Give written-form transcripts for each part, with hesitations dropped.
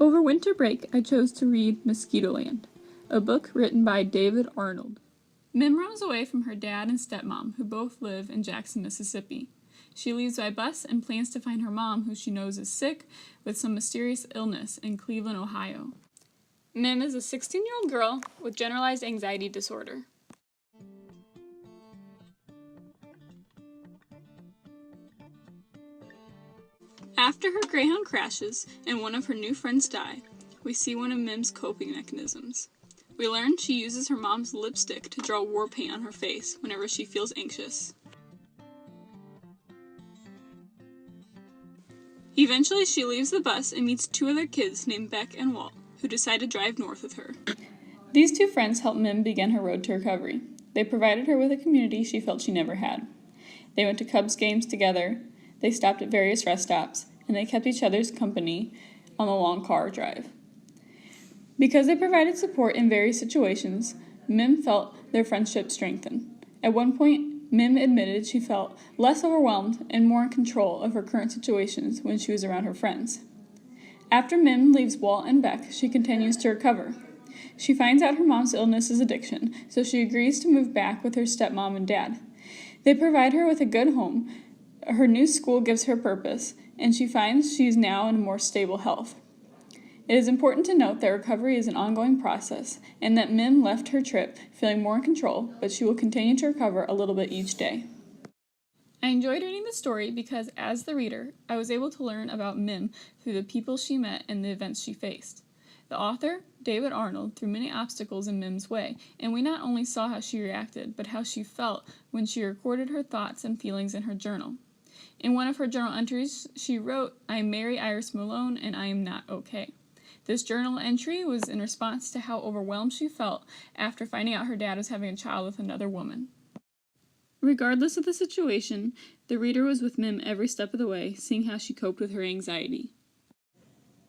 Over winter break, I chose to read Mosquitoland, a book written by David Arnold. Mim runs away from her dad and stepmom, who both live in Jackson, Mississippi. She leaves by bus and plans to find her mom, who she knows is sick with some mysterious illness in Cleveland, Ohio. Mim is a 16-year-old girl with generalized anxiety disorder. After her Greyhound crashes and one of her new friends die, we see one of Mim's coping mechanisms. We learn she uses her mom's lipstick to draw war paint on her face whenever she feels anxious. Eventually, she leaves the bus and meets two other kids named Beck and Walt, who decide to drive north with her. These two friends helped Mim begin her road to recovery. They provided her with a community she felt she never had. They went to Cubs games together, they stopped at various rest stops, and they kept each other's company on the long car drive. Because they provided support in various situations, Mim felt their friendship strengthen. At one point, Mim admitted she felt less overwhelmed and more in control of her current situations when she was around her friends. After Mim leaves Walt and Beck, she continues to recover. She finds out her mom's illness is addiction, so she agrees to move back with her stepmom and dad. They provide her with a good home. Her new school gives her purpose, and she finds she is now in more stable health. It is important to note that recovery is an ongoing process, and that Mim left her trip feeling more in control, but she will continue to recover a little bit each day. I enjoyed reading the story because, as the reader, I was able to learn about Mim through the people she met and the events she faced. The author, David Arnold, threw many obstacles in Mim's way, and we not only saw how she reacted, but how she felt when she recorded her thoughts and feelings in her journal. In one of her journal entries, she wrote, "I am Mary Iris Malone, and I am not okay." This journal entry was in response to how overwhelmed she felt after finding out her dad was having a child with another woman. Regardless of the situation, the reader was with Mim every step of the way, seeing how she coped with her anxiety.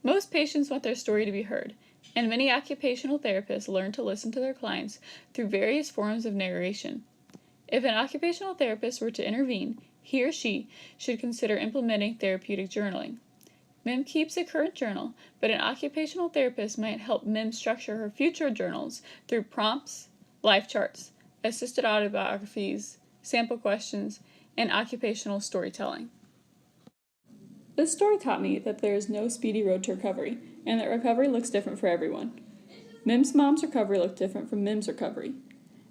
Most patients want their story to be heard, and many occupational therapists learn to listen to their clients through various forms of narration. If an occupational therapist were to intervene, he or she should consider implementing therapeutic journaling. Mim keeps a current journal, but an occupational therapist might help Mim structure her future journals through prompts, life charts, assisted autobiographies, sample questions, and occupational storytelling. This story taught me that there is no speedy road to recovery, and that recovery looks different for everyone. Mim's mom's recovery looked different from Mim's recovery.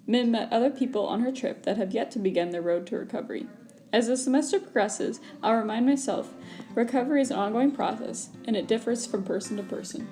Mim met other people on her trip that have yet to begin their road to recovery. As the semester progresses, I'll remind myself, recovery is an ongoing process, and it differs from person to person.